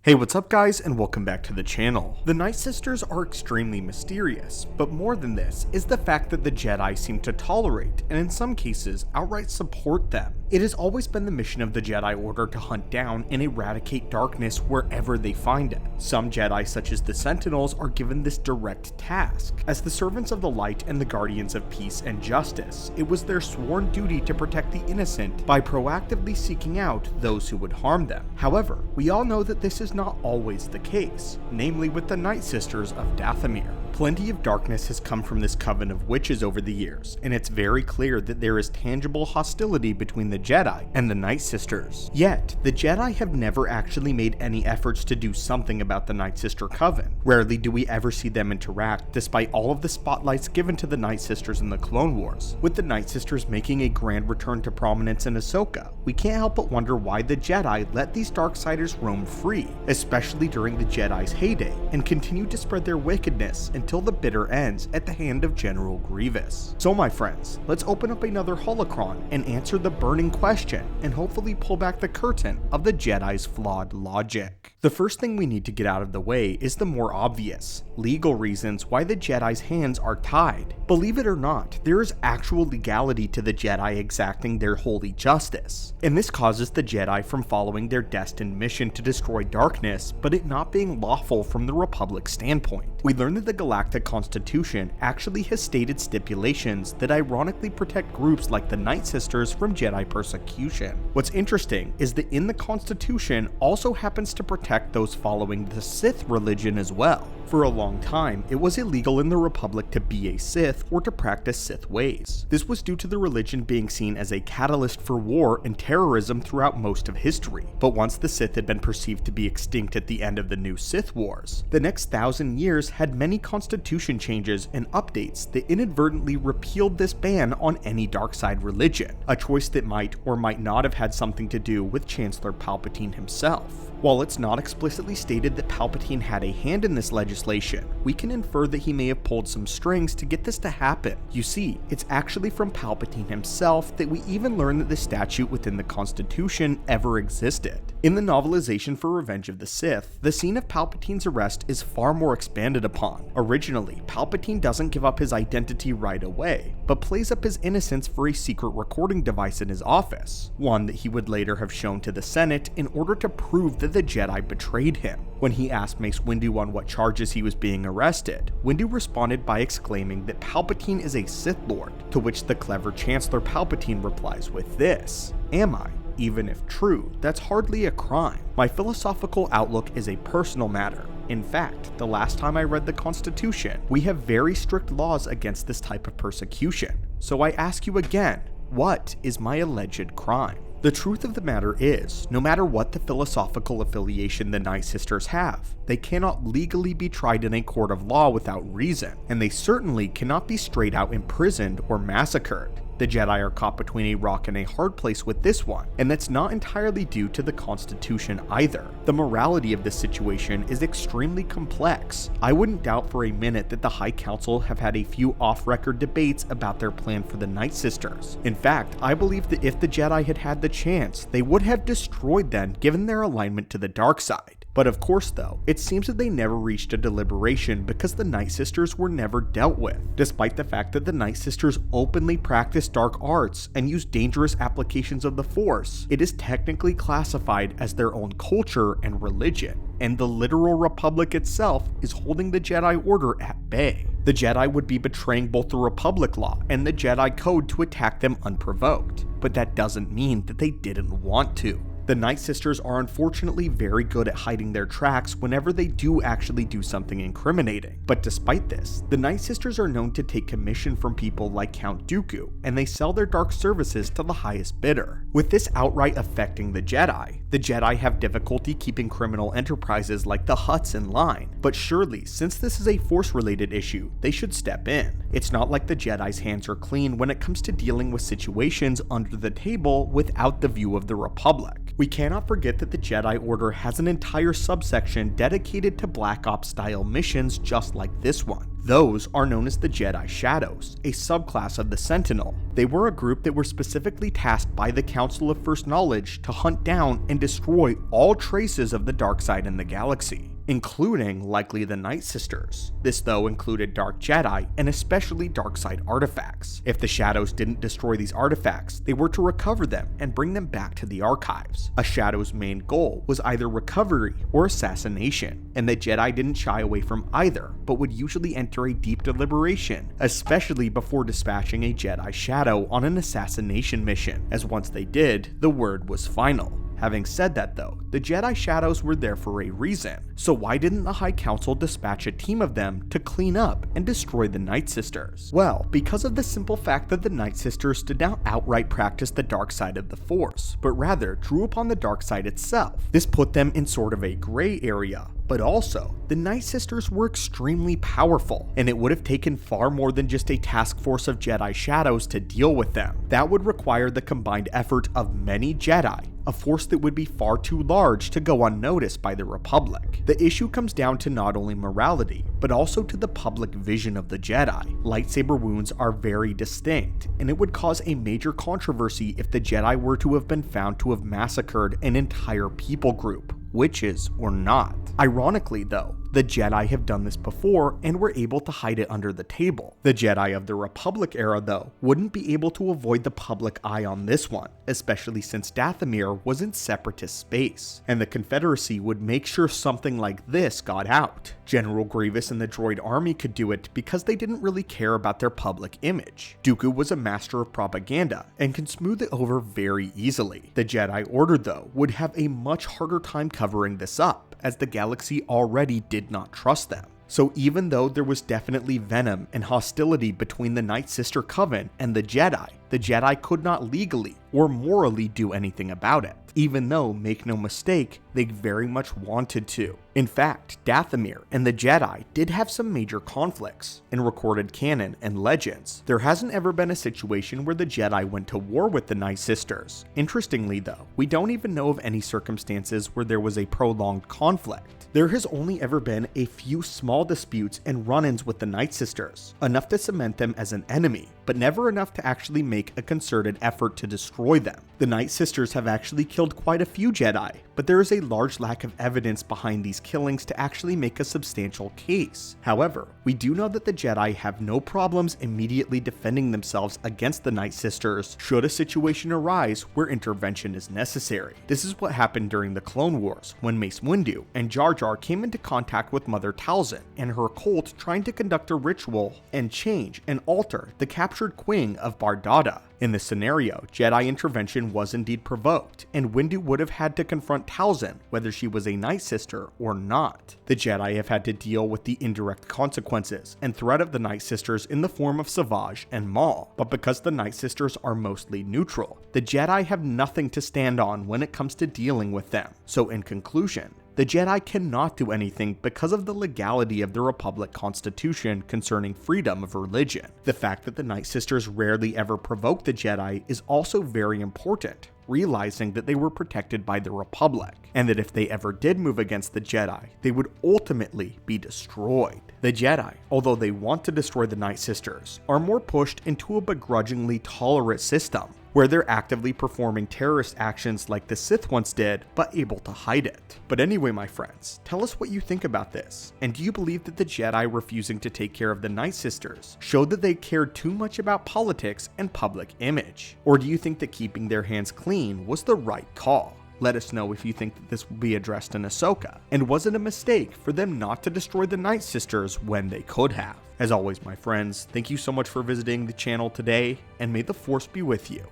Hey, what's up guys, and welcome back to the channel. The Nightsisters are extremely mysterious, but more than this is the fact that the Jedi seem to tolerate, and in some cases, outright support them. It has always been the mission of the Jedi Order to hunt down and eradicate darkness wherever they find it. Some Jedi, such as the Sentinels, are given this direct task. As the servants of the light and the guardians of peace and justice, it was their sworn duty to protect the innocent by proactively seeking out those who would harm them. However, we all know that this is not always the case, namely with the Nightsisters of Dathomir. Plenty of darkness has come from this coven of witches over the years, and it's very clear that there is tangible hostility between the Jedi and the Nightsisters. Yet, the Jedi have never actually made any efforts to do something about the Nightsister coven. Rarely do we ever see them interact, despite all of the spotlights given to the Nightsisters in the Clone Wars. With the Nightsisters making a grand return to prominence in Ahsoka, we can't help but wonder why the Jedi let these Darksiders roam free, especially during the Jedi's heyday, and continue to spread their wickedness until the bitter ends at the hand of General Grievous. So my friends, let's open up another holocron and answer the burning question, and hopefully pull back the curtain of the Jedi's flawed logic. The first thing we need to get out of the way is the more obvious, legal reasons why the Jedi's hands are tied. Believe it or not, there is actual legality to the Jedi exacting their holy justice, and this causes the Jedi from following their destined mission to destroy darkness, but it not being lawful from the Republic's standpoint. We learn that the Galactic Constitution actually has stated stipulations that ironically protect groups like the Nightsisters from Jedi persecution. What's interesting is that in the Constitution also happens to protect those following the Sith religion as well. For a long time, it was illegal in the Republic to be a Sith or to practice Sith ways. This was due to the religion being seen as a catalyst for war and terrorism throughout most of history. But once the Sith had been perceived to be extinct at the end of the new Sith Wars, the next 1,000 years had many constitution changes and updates that inadvertently repealed this ban on any dark side religion, a choice that might or might not have had something to do with Chancellor Palpatine himself. While it's not explicitly stated that Palpatine had a hand in this legislation, we can infer that he may have pulled some strings to get this to happen. You see, it's actually from Palpatine himself that we even learn that the statute within the Constitution ever existed. In the novelization for Revenge of the Sith, the scene of Palpatine's arrest is far more expanded upon. Originally, Palpatine doesn't give up his identity right away, but plays up his innocence for a secret recording device in his office, one that he would later have shown to the Senate in order to prove that the Jedi betrayed him. When he asked Mace Windu on what charges he was being arrested, Windu responded by exclaiming that Palpatine is a Sith Lord, to which the clever Chancellor Palpatine replies with this: "Am I? Even if true, that's hardly a crime. My philosophical outlook is a personal matter. In fact, the last time I read the Constitution, we have very strict laws against this type of persecution. So I ask you again, what is my alleged crime?" The truth of the matter is, no matter what the philosophical affiliation the Nightsisters have, they cannot legally be tried in a court of law without reason, and they certainly cannot be straight out imprisoned or massacred. The Jedi are caught between a rock and a hard place with this one, and that's not entirely due to the Constitution either. The morality of this situation is extremely complex. I wouldn't doubt for a minute that the High Council have had a few off-record debates about their plan for the Nightsisters. In fact, I believe that if the Jedi had had the chance, they would have destroyed them given their alignment to the dark side. But of course though, it seems that they never reached a deliberation because the Nightsisters were never dealt with, despite the fact that the Nightsisters openly practice dark arts and use dangerous applications of the Force. It is technically classified as their own culture and religion, and the literal Republic itself is holding the Jedi Order at bay. The Jedi would be betraying both the Republic law and the Jedi Code to attack them unprovoked, but that doesn't mean that they didn't want to. The Nightsisters are unfortunately very good at hiding their tracks whenever they do actually do something incriminating. But despite this, the Nightsisters are known to take commission from people like Count Dooku, and they sell their dark services to the highest bidder. With this outright affecting the Jedi have difficulty keeping criminal enterprises like the Hutts in line. But surely, since this is a Force-related issue, they should step in. It's not like the Jedi's hands are clean when it comes to dealing with situations under the table without the view of the Republic. We cannot forget that the Jedi Order has an entire subsection dedicated to Black Ops style missions just like this one. Those are known as the Jedi Shadows, a subclass of the Sentinel. They were a group that were specifically tasked by the Council of First Knowledge to hunt down and destroy all traces of the dark side in the galaxy, including likely the Nightsisters. This though included dark Jedi and especially dark side artifacts. If the Shadows didn't destroy these artifacts, they were to recover them and bring them back to the archives. A Shadow's main goal was either recovery or assassination, and the Jedi didn't shy away from either, but would usually enter a deep deliberation, especially before dispatching a Jedi Shadow on an assassination mission, as once they did, the word was final. Having said that though, the Jedi Shadows were there for a reason, so why didn't the High Council dispatch a team of them to clean up and destroy the Nightsisters? Well, because of the simple fact that the Nightsisters did not outright practice the dark side of the Force, but rather drew upon the dark side itself. This put them in sort of a gray area. But also, the Nightsisters were extremely powerful, and it would have taken far more than just a task force of Jedi Shadows to deal with them. That would require the combined effort of many Jedi, a force that would be far too large to go unnoticed by the Republic. The issue comes down to not only morality, but also to the public vision of the Jedi. Lightsaber wounds are very distinct, and it would cause a major controversy if the Jedi were to have been found to have massacred an entire people group, witches or not. Ironically though, the Jedi have done this before and were able to hide it under the table. The Jedi of the Republic era though wouldn't be able to avoid the public eye on this one, especially since Dathomir was in separatist space, and the Confederacy would make sure something like this got out. General Grievous and the droid army could do it because they didn't really care about their public image. Dooku was a master of propaganda and can smooth it over very easily. The Jedi Order though would have a much harder time covering this up, as the galaxy already did not trust them. So even though there was definitely venom and hostility between the Night Sister Coven and the Jedi could not legally or morally do anything about it, even though, make no mistake, they very much wanted to. In fact, Dathomir and the Jedi did have some major conflicts. In recorded canon and legends, there hasn't ever been a situation where the Jedi went to war with the Night Sisters. Interestingly though, we don't even know of any circumstances where there was a prolonged conflict. There has only ever been a few small disputes and run-ins with the Night Sisters, enough to cement them as an enemy, but never enough to actually make a concerted effort to destroy them. The Night Sisters have actually killed quite a few Jedi, but there is a large lack of evidence behind these killings to actually make a substantial case. However, we do know that the Jedi have no problems immediately defending themselves against the Night Sisters should a situation arise where intervention is necessary. This is what happened during the Clone Wars, when Mace Windu and Jar Jar came into contact with Mother Talzin and her cult trying to conduct a ritual and change and alter the captured Queen of Bar Dada. In this scenario, Jedi intervention was indeed provoked, and Windu would have had to confront Talzin, whether she was a Night Sister or not. The Jedi have had to deal with the indirect consequences and threat of the Night Sisters in the form of Savage and Maul, but because the Night Sisters are mostly neutral, the Jedi have nothing to stand on when it comes to dealing with them. So in conclusion, the Jedi cannot do anything because of the legality of the Republic Constitution concerning freedom of religion. The fact that the Night Sisters rarely ever provoke the Jedi is also very important, realizing that they were protected by the Republic, and that if they ever did move against the Jedi, they would ultimately be destroyed. The Jedi, although they want to destroy the Night Sisters, are more pushed into a begrudgingly tolerant system, where they're actively performing terrorist actions like the Sith once did, but able to hide it. But anyway, my friends, tell us what you think about this, and do you believe that the Jedi refusing to take care of the Night Sisters showed that they cared too much about politics and public image? Or do you think that keeping their hands clean was the right call? Let us know if you think that this will be addressed in Ahsoka, and was it a mistake for them not to destroy the Night Sisters when they could have? As always, my friends, thank you so much for visiting the channel today, and may the Force be with you.